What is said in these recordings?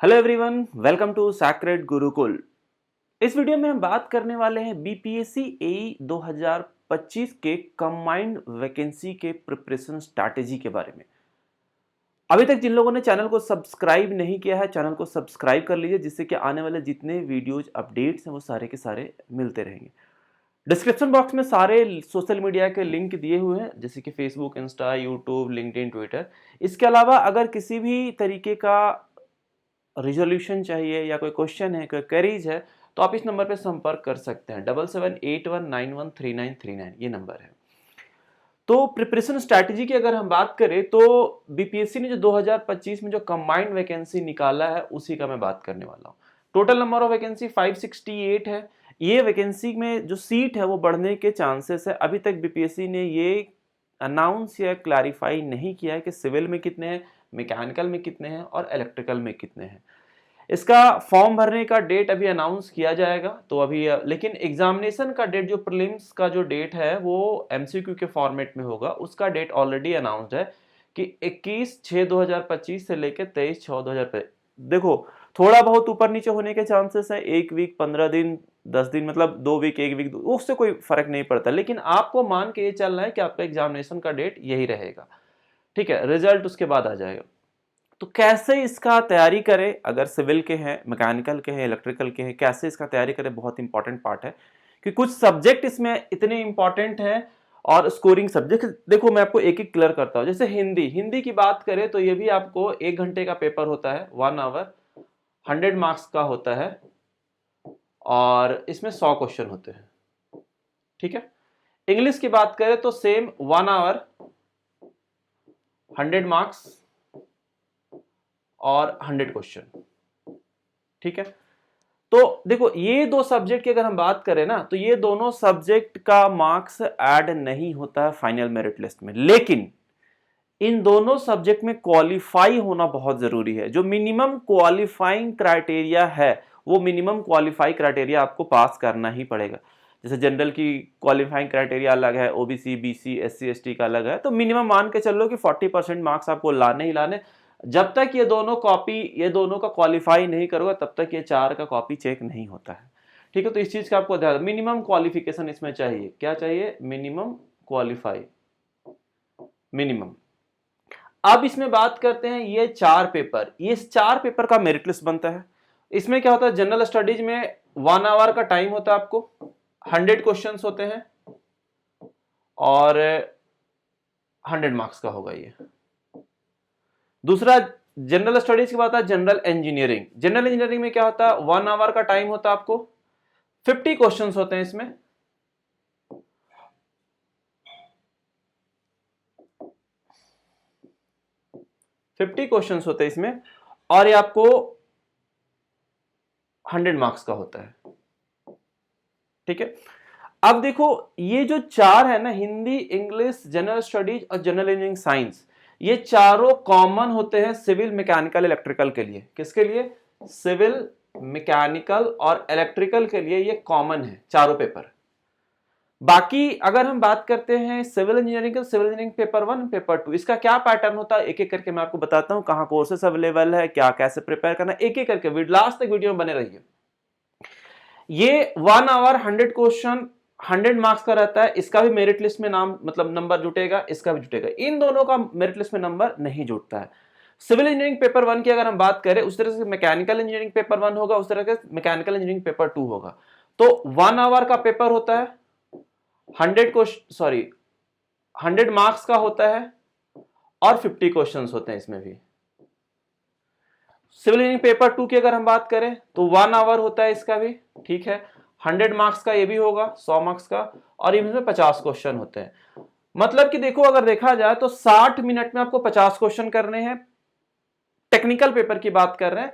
Hello everyone, welcome to sacred Gurukul. इस video में हम बात करने वाले हैं बीपीएससी एई 2025 के कंबाइंड वैकेंसी के प्रिपरेशन स्ट्रैटेजी के बारे में। अभी तक जिन लोगों ने चैनल को सब्सक्राइब नहीं किया है, चैनल को सब्सक्राइब कर लीजिए, जिससे कि आने वाले जितने वीडियोज अपडेट्स हैं वो सारे के सारे मिलते रहेंगे। डिस्क्रिप्शन बॉक्स में सारे सोशल मीडिया के लिंक दिए हुए हैं, जैसे कि Facebook, Insta, YouTube, LinkedIn, Twitter. इसके अलावा अगर किसी भी तरीके का रिजोल्यूशन चाहिए या कोई क्वेश्चन है, कोई क्वेरीज है, तो आप इस नंबर पे संपर्क कर सकते हैं। 7781913939 ये नंबर है। तो प्रिपरेशन स्ट्रैटेजी की अगर हम बात करें तो बीपीएससी ने जो 2025 में जो कंबाइंड वैकेंसी निकाला है उसी का मैं बात करने वाला हूँ। टोटल नंबर ऑफ वैकेंसी 568 है। ये वैकेंसी में जो सीट है वो बढ़ने के चांसेस है। अभी तक बीपीएससी ने ये अनाउंस या क्लैरिफाई नहीं किया है कि सिविल में कितने हैं, मैकेनिकल में कितने हैं और इलेक्ट्रिकल में कितने हैं। इसका फॉर्म भरने का डेट अभी अनाउंस किया जाएगा, तो अभी लेकिन एग्जामिनेशन का डेट, जो प्रीलिम्स का जो डेट है वो एमसीक्यू के फॉर्मेट में होगा, उसका डेट ऑलरेडी अनाउंस्ड है कि 21/6/2025 से लेकर 23/6/2025। देखो, थोड़ा बहुत ऊपर नीचे होने के चांसेस है, 1 वीक, 15 दिन, 10 दिन, मतलब 2 वीक, 1 वीक, उससे कोई फर्क नहीं पड़ता। लेकिन आपको मान के ये चलना है कि आपका एग्जामिनेशन का डेट यही रहेगा, ठीक है। रिजल्ट उसके बाद आ जाएगा। तो कैसे इसका तैयारी करें, अगर सिविल के हैं, मैकेनिकल के हैं, इलेक्ट्रिकल के हैं, कैसे इसका तैयारी करें, बहुत इंपॉर्टेंट पार्ट है कि कुछ सब्जेक्ट इसमें इतने इंपॉर्टेंट हैं और स्कोरिंग सब्जेक्ट। देखो, मैं आपको एक एक क्लियर करता हूं। जैसे हिंदी की बात करें तो ये भी आपको 1 घंटे का पेपर होता है, 1 आवर, 100 मार्क्स का होता है और इसमें 100 क्वेश्चन होते हैं, ठीक है। इंग्लिश की बात करें तो सेम 1 आवर, 100 मार्क्स और 100 क्वेश्चन, ठीक है। तो देखो, ये दो सब्जेक्ट की अगर हम बात करें ना, तो ये दोनों सब्जेक्ट का मार्क्स ऐड नहीं होता है फाइनल मेरिट लिस्ट में, लेकिन इन दोनों सब्जेक्ट में क्वालिफाई होना बहुत जरूरी है। जो मिनिमम क्वालिफाइंग क्राइटेरिया है, वो मिनिमम क्वालिफाई क्राइटेरिया आपको पास करना ही पड़ेगा। जैसे जनरल की क्वालिफाइंग क्राइटेरिया अलग है, ओबीसी, बीसी, एससी, एसटी का अलग है, तो मिनिमम मान के चलो कि 40% मार्क्स आपको लाने ही लाने। जब तक ये दोनों का क्वालिफाई नहीं करोगे, तब तक ये 4 का कॉपी चेक नहीं होता है, ठीक है। तो इस चीज का आपको ध्यान, मिनिमम क्वालिफिकेशन इसमें चाहिए। क्या चाहिए? Minimum qualify, minimum. अब इसमें बात करते हैं, ये 4 पेपर, ये 4 पेपर का मेरिट लिस्ट बनता है। इसमें क्या होता है, जनरल स्टडीज में 1 आवर का टाइम होता है आपको, 100 क्वेश्चंस होते हैं और 100 मार्क्स का होगा ये। दूसरा, जनरल स्टडीज की बात है, जनरल इंजीनियरिंग में क्या होता है, 1 आवर का टाइम होता है आपको, 50 क्वेश्चंस होते हैं इसमें, और ये आपको 100 मार्क्स का होता है, ठीक है। अब देखो, ये जो 4 है ना, हिंदी, इंग्लिश, जनरल स्टडीज और जनरल इंजीनियरिंग साइंस, ये चारों कॉमन होते हैं सिविल, मैकेनिकल, इलेक्ट्रिकल के लिए। किसके लिए? सिविल, मैकेनिकल और इलेक्ट्रिकल के लिए ये कॉमन है, चारों पेपर। बाकी अगर हम बात करते हैं सिविल इंजीनियरिंग का, सिविल इंजीनियरिंग पेपर 1, पेपर 2, इसका क्या पैटर्न होता है, एक एक करके मैं आपको बताता हूं। कहां कोर्सेस अवेलेबल है, क्या कैसे प्रिपेयर करना, एक एक करके लास्ट तक वीडियो में बने रहिए। ये 1 आवर, 100 क्वेश्चन, 100 मार्क्स का रहता है। इसका भी मेरिट लिस्ट में नाम, मतलब नंबर जुटेगा, इसका भी जुटेगा। इन दोनों का मेरिट लिस्ट में नंबर नहीं जुटता है। सिविल इंजीनियरिंग पेपर 1 की अगर हम बात करें, उस तरह से मैकेनिकल इंजीनियरिंग पेपर 1 होगा, उस तरह से मैकेनिकल इंजीनियरिंग पेपर 2 होगा। तो 1 आवर का पेपर होता है, 100 मार्क्स का होता है और 50 क्वेश्चंस होते हैं इसमें भी। सिविल इंजीनियरिंग पेपर 2 की अगर हम बात करें तो 1 आवर होता है इसका भी, ठीक है। 100 मार्क्स का ये भी होगा, 100 मार्क्स का, और इसमें 50 क्वेश्चन होते हैं। मतलब कि देखो, अगर देखा जाए तो 60 मिनट में आपको 50 क्वेश्चन करने हैं। टेक्निकल पेपर की बात कर रहे हैं,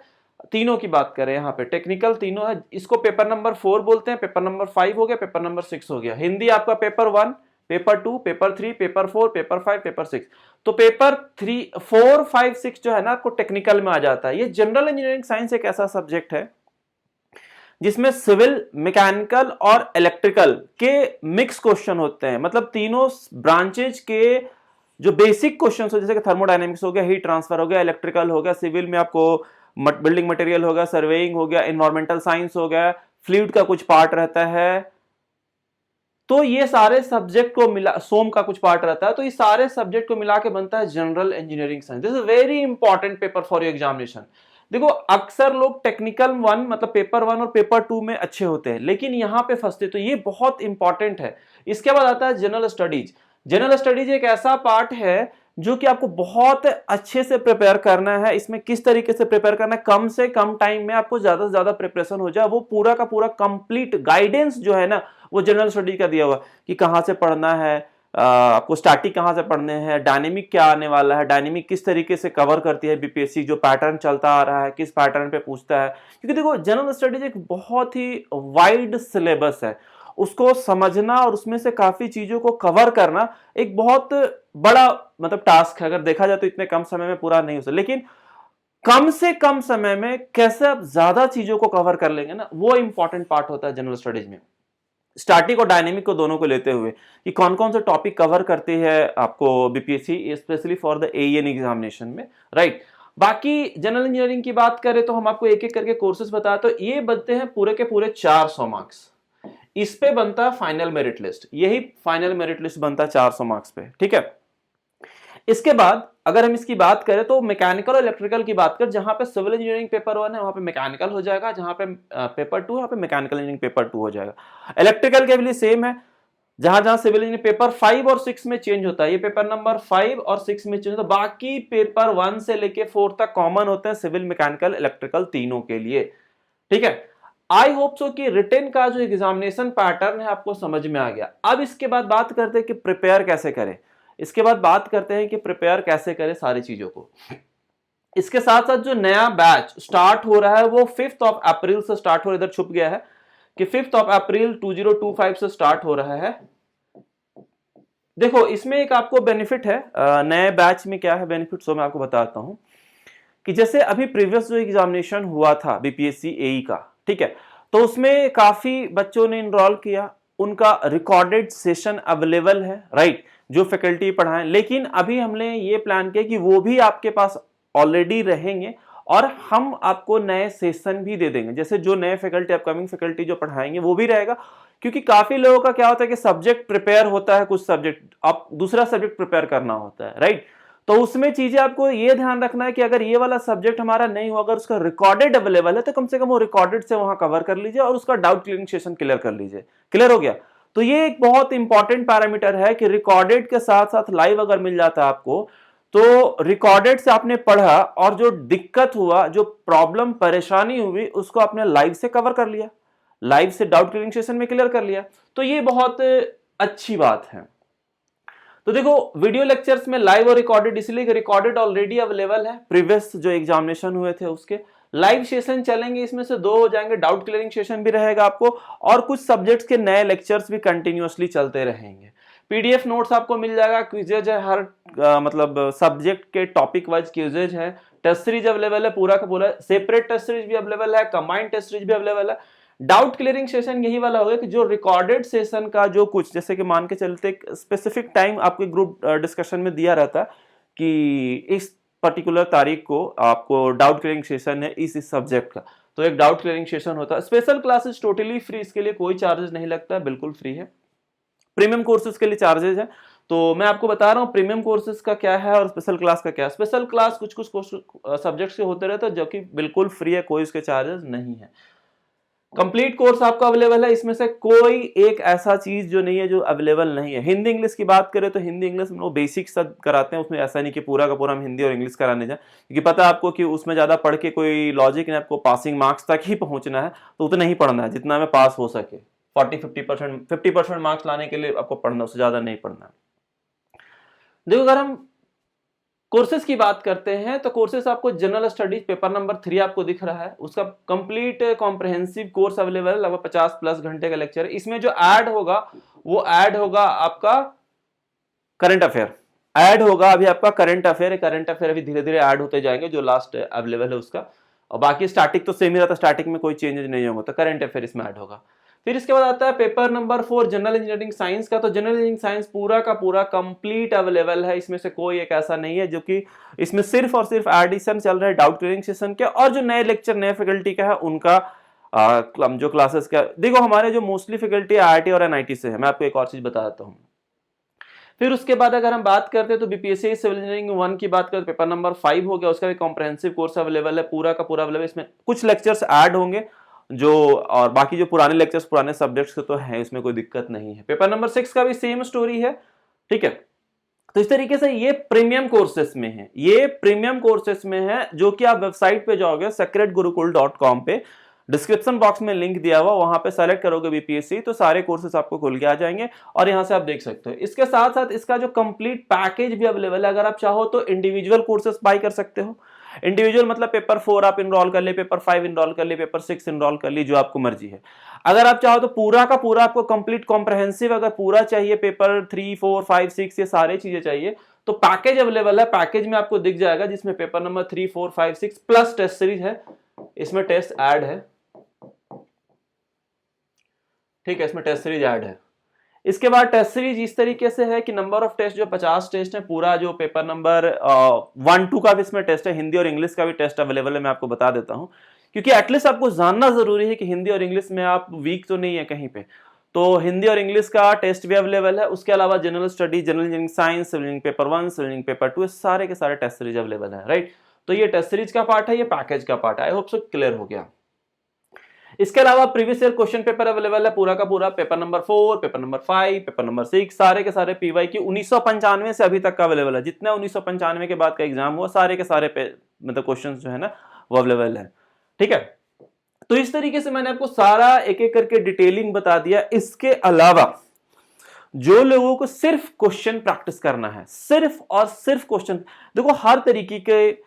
तीनों की बात कर रहे हैं, यहाँ पे टेक्निकल तीनों है। इसको पेपर नंबर 4 बोलते हैं, पेपर नंबर 5 हो गया, पेपर नंबर 6 हो गया। हिंदी आपका paper 1, paper 2, paper 3, paper 4, paper 5, paper 6। तो पेपर 3, 4, 5, 6 जो है ना, आपको टेक्निकल में आ जाता है। ये जनरल इंजीनियरिंग साइंस एक ऐसा सब्जेक्ट है जिसमें सिविल, मैकेनिकल और इलेक्ट्रिकल के मिक्स क्वेश्चन होते हैं। मतलब तीनों ब्रांचेज के जो बेसिक क्वेश्चन हो, जैसे कि थर्मोडायनेमिक्स हो गया, हीट ट्रांसफर हो गया, इलेक्ट्रिकल हो गया, सिविल में आपको बिल्डिंग मटेरियल हो गया, सर्वेइंग हो गया, एनवायरमेंटल साइंस हो गया, फ्लूइड का कुछ पार्ट रहता है, तो ये सारे सब्जेक्ट को मिला, सोम का कुछ पार्ट रहता है, तो ये सारे सब्जेक्ट को मिला के बनता है general engineering science. This is very important paper for your examination. देखो अक्सर लोग टेक्निकल 1 मतलब पेपर 1 और पेपर 2 में अच्छे होते हैं, लेकिन यहां पे फंसते, तो ये बहुत इंपॉर्टेंट है। इसके बाद आता है जनरल स्टडीज। जनरल स्टडीज एक ऐसा पार्ट है जो कि आपको बहुत अच्छे से प्रिपेयर करना है। इसमें किस तरीके से प्रिपेयर करना है, कम से कम टाइम में आपको ज्यादा से ज्यादा प्रिपरेशन हो जाए, वो पूरा का पूरा कंप्लीट गाइडेंस जो है ना वो जनरल स्टडी का दिया हुआ कि कहां से पढ़ना है, आपको स्टैटिक कहां से पढ़ने हैं, डायनेमिक क्या आने वाला है, डायनेमिक किस तरीके से कवर करती है बीपीएससी, जो पैटर्न चलता आ रहा है किस पैटर्न पे पूछता है। क्योंकि देखो जनरल स्टडीज एक बहुत ही वाइड सिलेबस है, उसको समझना और उसमें से काफी चीजों को कवर करना एक बहुत बड़ा मतलब टास्क है। अगर देखा जाए तो इतने कम समय में पूरा नहीं हो सकता, लेकिन कम से कम समय में कैसे आप ज्यादा चीजों को कवर कर लेंगे ना, वो इंपॉर्टेंट पार्ट होता है जनरल स्टडीज में। स्टैटिक और डायनेमिक को दोनों को लेते हुए कि कौन कौन से टॉपिक कवर करती है आपको BPSC, specially for the AN examination में, राइट। बाकी जनरल इंजीनियरिंग की बात करें तो हम आपको एक एक करके कोर्सेज बताते, तो ये बनते हैं पूरे के पूरे 400 मार्क्स। इस पे बनता है फाइनल मेरिट लिस्ट, यही फाइनल मेरिट लिस्ट बनता है 400 मार्क्स पे, ठीक है। इसके बाद अगर हम इसकी बात करें तो मैकेनिकल और इलेक्ट्रिकल की बात करें, जहां पे सिविल इंजीनियरिंग पेपर 1 है वहां पे मैकेनिकल हो जाएगा, जहां पे पेपर 2 वहां पे मैकेनिकल इंजीनियरिंग पेपर 2 हो जाएगा। इलेक्ट्रिकल के लिए सेम है, जहां जहां सिविल इंजीनियरिंग पेपर 5 और 6 में चेंज होता है, ये पेपर नंबर 5 और 6 में चेंज होता है, बाकी पेपर 1 से लेके 4 तक कॉमन होते हैं सिविल, मैकेनिकल, इलेक्ट्रिकल तीनों के लिए, ठीक है। आई होप सो कि रिटन का जो एग्जामिनेशन पैटर्न है आपको समझ में आ गया। अब इसके बाद बात करते हैं कि प्रिपेयर कैसे करें, इसके बाद बात करते हैं कि प्रिपेयर कैसे करें सारी चीजों को। इसके साथ साथ जो नया बैच स्टार्ट हो रहा है वो 5 अप्रैल से स्टार्ट हो रहा है, इधर छुप गया है कि 5 अप्रैल 2025 से स्टार्ट हो रहा है। देखो इसमें एक आपको बेनिफिट है, नए बैच में क्या है बेनिफिट, सो मैं आपको बताता हूं कि जैसे अभी प्रीवियस जो एग्जामिनेशन हुआ था बीपीएससी एई का, ठीक है, तो उसमें काफी बच्चों ने इनरोल किया, उनका रिकॉर्डेड सेशन अवेलेबल है, राइट, जो फैकल्टी पढ़ाएं। लेकिन अभी हमने ये प्लान किया कि वो भी आपके पास ऑलरेडी रहेंगे और हम आपको नए सेशन भी दे देंगे, जैसे जो नए फैकल्टी, अपकमिंग फैकल्टी जो पढ़ाएंगे वो भी रहेगा। क्योंकि काफी लोगों का क्या होता है कि सब्जेक्ट प्रिपेयर होता है, कुछ सब्जेक्ट आप दूसरा सब्जेक्ट प्रिपेयर करना होता है, राइट। तो उसमें चीजें आपको ये ध्यान रखना है कि अगर ये वाला सब्जेक्ट हमारा नहीं हुआ, अगर उसका रिकॉर्डेड अवेलेबल है तो कम से कम वो रिकॉर्डेड से वहां कवर कर लीजिए और उसका डाउट क्लियरिंग सेशन क्लियर कर लीजिए। क्लियर हो गया? तो ये एक बहुत इंपॉर्टेंट पैरामीटर है कि रिकॉर्डेड के साथ साथ लाइव अगर मिल जाता है आपको, तो रिकॉर्डेड से आपने पढ़ा और जो दिक्कत हुआ, जो प्रॉब्लम परेशानी हुई, उसको आपने लाइव से कवर कर लिया, लाइव से डाउट क्लियरिंग सेशन में क्लियर कर लिया, तो ये बहुत अच्छी बात है। तो देखो वीडियो लेक्चर्स में लाइव और रिकॉर्डेड, इसलिए रिकॉर्डेड ऑलरेडी अवेलेबल है, प्रीवियस जो एग्जामिनेशन हुए थे उसके लाइव सेशन चलेंगे, इसमें से 2 हो जाएंगे, डाउट क्लियरिंग सेशन भी रहेगा आपको और कुछ सब्जेक्ट्स के नए लेक्चर्स भी कंटिन्यूअसली चलते रहेंगे। पीडीएफ नोट्स आपको मिल जाएगा, क्विजेज है हर मतलब सब्जेक्ट के टॉपिक वाइज क्विजेज है, टेस्ट सीरीज अवेलेबल है, पूरा का पूरा सेपरेट टेस्ट सीरीज भी अवेलेबल है, कंबाइंड टेस्ट सीरीज भी अवेलेबल है। डाउट क्लियरिंग सेशन यही वाला होगा कि जो रिकॉर्डेड सेशन का जो कुछ, जैसे कि मान के चलते एक स्पेसिफिक टाइम आपके ग्रुप डिस्कशन में दिया रहता है कि इस पर्टिकुलर तारीख को आपको डाउट क्लियरिंग सेशन है इस सब्जेक्ट का, तो एक डाउट क्लियरिंग सेशन होता है। स्पेशल क्लासेस टोटली फ्री, इसके लिए कोई चार्जेस नहीं लगता है, बिल्कुल फ्री है। प्रीमियम कोर्सेज के लिए चार्जेस है, तो मैं आपको बता रहा हूँ प्रीमियम कोर्सेज का क्या है और स्पेशल क्लास का क्या है। स्पेशल क्लास कुछ सब्जेक्ट्स के होते रहते हैं जो कि बिल्कुल फ्री है, कोई उसके चार्जेस नहीं है। कंप्लीट कोर्स आपका अवेलेबल है, इसमें से कोई एक ऐसा चीज जो नहीं है जो अवेलेबल नहीं है। हिंदी इंग्लिश की बात करें तो हिंदी इंग्लिश में वो बेसिक सब कराते हैं, उसमें ऐसा नहीं कि पूरा का पूरा हम हिंदी और इंग्लिश कराने जाए, क्योंकि पता है आपको कि उसमें ज्यादा पढ़ के कोई लॉजिक नहीं, आपको पासिंग मार्क्स तक ही पहुंचना है, तो उतना ही पढ़ना है जितना में पास हो सके। 50% मार्क्स लाने के लिए आपको पढ़ना, उससे ज्यादा नहीं पढ़ना है। देखो अगर हम कोर्सेज की बात करते हैं तो कोर्सेज आपको जनरल स्टडीज पेपर नंबर 3 आपको दिख रहा है, उसका कंप्लीट कॉम्प्रिहेंसिव कोर्स अवेलेबल है, लगभग 50+ घंटे का लेक्चर है। इसमें जो ऐड होगा वो ऐड होगा आपका करंट अफेयर, ऐड होगा अभी आपका करंट अफेयर है। करंट अफेयर अभी धीरे धीरे ऐड होते जाएंगे, जो लास्ट अवेलेबल है उसका, और बाकी स्टैटिक तो सेम ही रहता है, स्टैटिक में कोई चेंजेस नहीं होगा, तो करंट अफेयर इसमें ऐड होगा। फिर इसके बाद आता है paper number 4 general engineering science का। तो जनरल इंजीनियरिंग साइंस पूरा का पूरा कंप्लीट अवेलेबल है, इसमें से कोई एक ऐसा नहीं है जो कि इसमें सिर्फ और सिर्फ एडिशन चल रहा है डाउट क्लियरिंग सेशन के, और जो नए लेक्चर नए फैकल्टी का है उनका जो क्लासेस का, देखो हमारे जो मोस्टली फैकल्टी IIT और NIT से है। मैं आपको एक और चीज बता देता हूँ। फिर उसके बाद अगर हम बात करते हैं तो बीपीएससी सिविल इंजीनियरिंग 1 की बात करें, पेपर नंबर 5 हो गया, उसका भी कॉम्प्रहेंसिव कोर्स अवेलेबल है, पूरा का पूरा अवेलेबल। इसमें कुछ लेक्चर्स ऐड होंगे जो, और बाकी जो पुराने लेक्चर्स पुराने सब्जेक्ट्स के तो हैं, इसमें कोई दिक्कत नहीं है। पेपर नंबर 6 का भी सेम स्टोरी है, ठीक है। तो इस तरीके से ये प्रीमियम कोर्सेस में है, ये प्रीमियम कोर्सेस में है, जो कि आप वेबसाइट पे जाओगे secretgurukul.com पे, डिस्क्रिप्शन बॉक्स में लिंक दिया हुआ, वहां पे सेलेक्ट करोगे बीपीएससी तो सारे कोर्सेस आपको खुल के आ जाएंगे और यहां से आप देख सकते हो। इसके साथ साथ इसका जो कंप्लीट पैकेज भी अवेलेबल है, अगर आप चाहो तो इंडिविजुअल कोर्सेस बाय कर सकते हो। इंडिविजुअल मतलब पेपर 4 आप इनरोल कर ले, पेपर 5 इनरोल कर ले, पेपर 6 इनरोल कर ली, जो आपको मर्जी है। अगर आप चाहो तो पूरा का पूरा आपको कंप्लीट कॉम्प्रहेंसिव अगर पूरा चाहिए, पेपर 3, 4, 5, 6 ये सारे चीजें चाहिए, तो पैकेज अवेलेबल है। पैकेज में आपको दिख जाएगा, जिसमें paper number 3, 4, 5, 6 plus test series है, इसमें टेस्ट ऐड है, ठीक है, इसमें टेस्ट सीरीज ऐड है। इसके बाद टेस्ट सीरीज इस तरीके से है कि नंबर ऑफ टेस्ट जो 50 टेस्ट है, पूरा जो पेपर नंबर 1, 2 का भी इसमें टेस्ट है, हिंदी और इंग्लिश का भी टेस्ट अवेलेबल है। मैं आपको बता देता हूं, क्योंकि एटलीस्ट आपको जानना जरूरी है कि हिंदी और इंग्लिश में आप वीक तो नहीं है कहीं पे। तो हिंदी और इंग्लिश का टेस्ट भी अवेलेबल है। उसके अलावा general study, general engineering science, civil engineering paper 1, civil engineering paper 2, सारे के सारे टेस्ट सीरीज अवेलेबल है, राइट। तो ये टेस्ट सीरीज का पार्ट है, ये पैकेज का पार्ट है। आई होप सो क्लियर हो गया। इसके अलावा previous year question paper available है, पूरा का पूरा, paper number 4, paper number 5, paper number 6, सारे के सारे PYQ 1995 से अभी तक का अवेलेबल है। जितने 1995 के बाद का एग्जाम हुआ, सारे के सारे मतलब क्वेश्चंस जो है ना वो अवेलेबल है, ठीक है। तो इस तरीके से मैंने आपको सारा एक एक करके डिटेलिंग बता दिया। इसके अलावा जो लोगों को सिर्फ क्वेश्चन प्रैक्टिस करना है, सिर्फ और सिर्फ क्वेश्चन, देखो हर तरीके के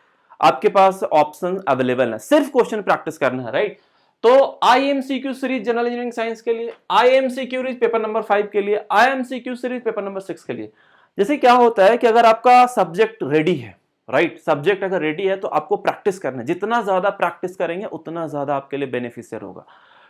आपके पास ऑप्शन अवेलेबल है, सिर्फ क्वेश्चन प्रैक्टिस करना है, राइट। तो IMCQ series general engineering science के लिए, IMCQ सीरीज पेपर नंबर 5 के लिए, IMCQ सीरीज पेपर नंबर 6 के लिए। जैसे क्या होता है कि अगर आपका सब्जेक्ट रेडी है, राइट, सब्जेक्ट अगर रेडी है तो आपको प्रैक्टिस करना है। जितना ज्यादा प्रैक्टिस करेंगे उतना ज्यादा आपके लिए बेनिफिशियल होगा,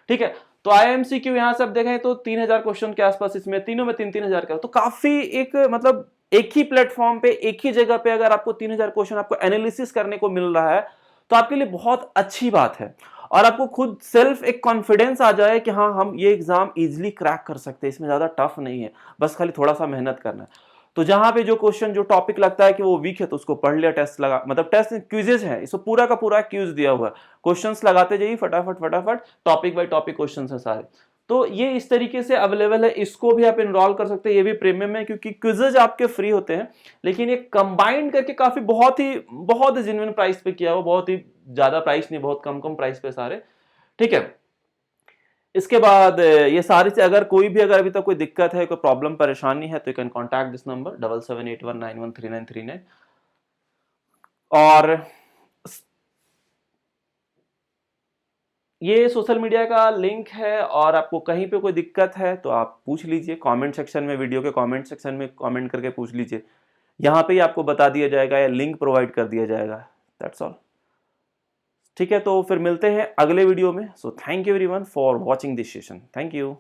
ठीक है। तो IMCQ यहां से आप देखें तो 3000 क्वेश्चन के आसपास, इसमें तीनों में 3-3000 का, तो काफी एक मतलब एक ही प्लेटफॉर्म पे एक ही जगह पे अगर आपको 3000 क्वेश्चन आपको एनालिसिस करने को मिल रहा है तो आपके लिए बहुत अच्छी बात है। और आपको खुद सेल्फ एक कॉन्फिडेंस आ जाए कि हाँ हम ये एग्जाम इजीली क्रैक कर सकते हैं, इसमें ज्यादा टफ नहीं है, बस खाली थोड़ा सा मेहनत करना है। तो जहां पे जो क्वेश्चन जो टॉपिक लगता है कि वो वीक है तो उसको पढ़ लिया, टेस्ट लगा, मतलब टेस्ट क्विजेज है, इसको पूरा का पूरा क्यूज दिया हुआ है, क्वेश्चंस लगाते जाइए फटाफट फटाफट, टॉपिक बाय टॉपिक क्वेश्चंस है सारे। तो ये इस तरीके से अवेलेबल है, इसको भी आप इनरोल कर सकते हैं। ये भी प्रीमियम है क्योंकि क्विजेज आपके फ्री होते हैं, लेकिन ये कंबाइंड करके काफी बहुत ही जेन्युइन प्राइस पे किया हुआ, बहुत ही ज्यादा प्राइस नहीं, बहुत कम प्राइस पे सारे, ठीक है। इसके बाद ये सारी से अगर कोई भी अगर अभी तक कोई दिक्कत है, कोई प्रॉब्लम परेशानी है तो you can contact this number 7781913939। और ये सोशल मीडिया का लिंक है, और आपको कहीं पे कोई दिक्कत है तो आप पूछ लीजिए कमेंट सेक्शन में, वीडियो के कमेंट सेक्शन में कमेंट करके पूछ लीजिए, यहाँ पे ही आपको बता दिया जाएगा या लिंक प्रोवाइड कर दिया जाएगा। दैट्स ऑल, ठीक है। तो फिर मिलते हैं अगले वीडियो में। So thank you everyone for watching this session, thank you.